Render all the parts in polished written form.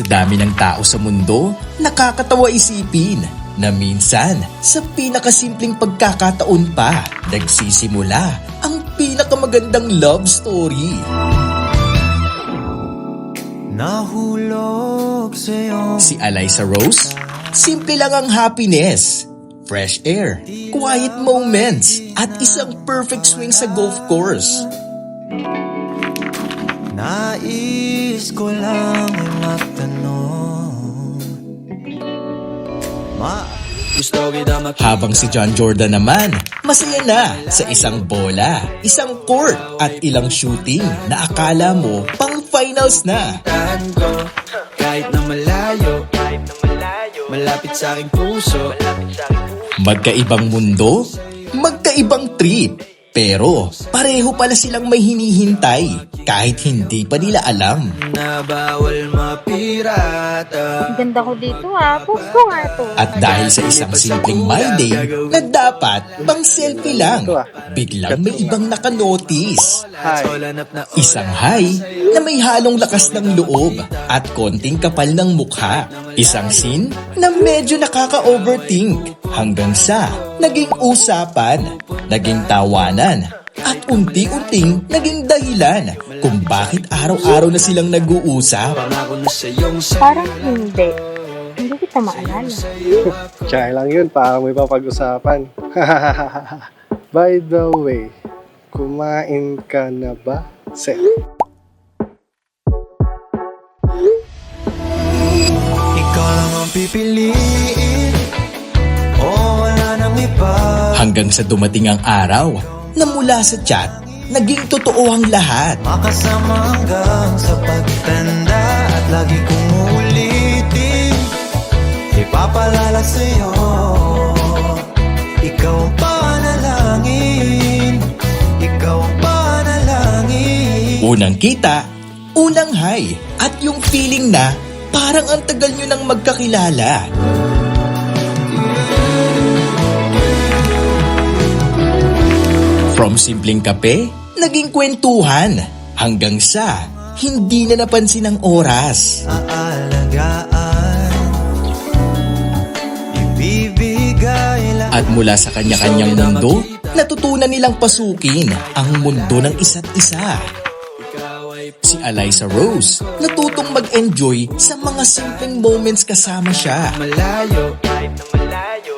Sa dami ng tao sa mundo, nakakatawa isipin na minsan sa pinakasimpleng pagkakataon pa nagsisimula ang pinakamagandang love story. Nahulog sa'yo. Si Alyssa Rose, simple lang ang happiness, fresh air, quiet moments, at isang perfect swing sa golf course. Nais ko lang ay matanong. Gusto kita Habang si John Jordan naman, masaya na sa isang bola, isang court, at ilang shooting na akala mo pang finals na. ko, kahit na malayo, malapit sa aking puso. Magkaibang mundo, magkaibang trip, pero pareho pala silang may hinihintay kahit hindi pa nila alam. Na bawal mapirata. Ang ganda ko dito Puso nga to. At dahil sa isang simpleng my day na dapat pang selfie lang, biglang may ibang nakanotice. Isang hi na may halong lakas ng loob at konting kapal ng mukha. Isang scene na medyo nakaka-overthink hanggang sa naging usapan, naging tawanan, at unti-unting naging dahilan kung bakit araw-araw na silang nag-uusap. Parang hindi. Hindi kita maalala. Tsaka lang yun, parang may papag-usapan. By the way, kumain ka na ba, Seth? Ikaw lang ang pipiliin. Wala nang iba. Hanggang sa dumating ang araw na mula sa chat, naging totoo ang lahat. Makasama hanggang sa pagtanda. At lagi kong ulitin, ipapalala sa'yo. Ikaw ang panalangin. Ikaw ang panalangin. Unang kita, unang hi, at yung feeling na parang ang tagal nyo nang magkakilala. From simpleng kape, naging kwentuhan, hanggang sa hindi na napansin ang oras. Aalagaan, ibibigay lang. At mula sa kanya-kanyang mundo, natutunan nilang pasukin ang mundo ng isa't isa. Si Alyssa Rose, natutong mag-enjoy sa mga simpleng moments kasama siya. Malayo,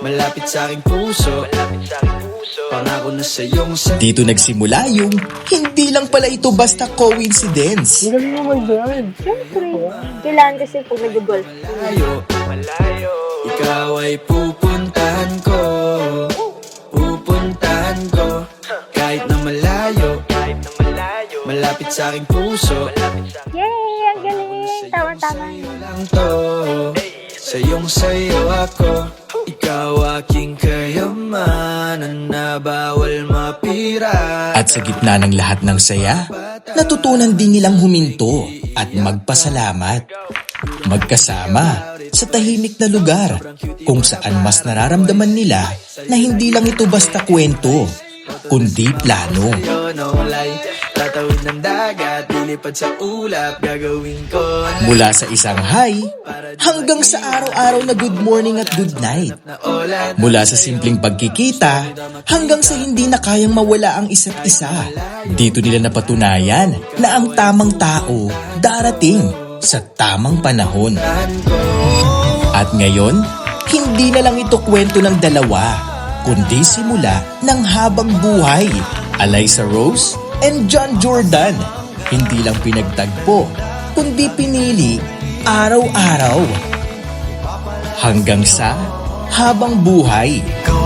malapit sa aking puso. Pangako na sa iyong Dito nagsimula yung hindi lang pala ito basta coincidence. Ang galing naman dyan. Siyempre. Kailangan kasi pag nag-golf. malayo. Ikaw ay pupuntahan ko. Pupuntahan ko. Kahit na malayo, malapit sa aking puso. Yay! Ang galing! Tama-tama. Lang to, sa iyong sayo ako. Ikaw aking kayamanan na bawal mapira. At sa gitna ng lahat ng saya, natutunan din nilang huminto at magpasalamat. Magkasama sa tahimik na lugar kung saan mas nararamdaman nila na hindi lang ito basta kwento, kundi plano. Tatawid ng dagat, lilipad sa ulap, gagawin ko na Mula sa isang hi, hanggang sa araw-araw na good morning at good night. ulan. Mula sa simpleng pagkikita, hanggang sa hindi na kayang mawala ang isa't isa. Dito nila napatunayan na ang tamang tao darating sa tamang panahon. At ngayon, hindi na lang ito kwento ng dalawa, kundi simula ng habang buhay. Alyssa Rose and John Jordan, hindi lang pinagtagpo, kundi pinili araw-araw. Hanggang sa habang buhay. Ikaw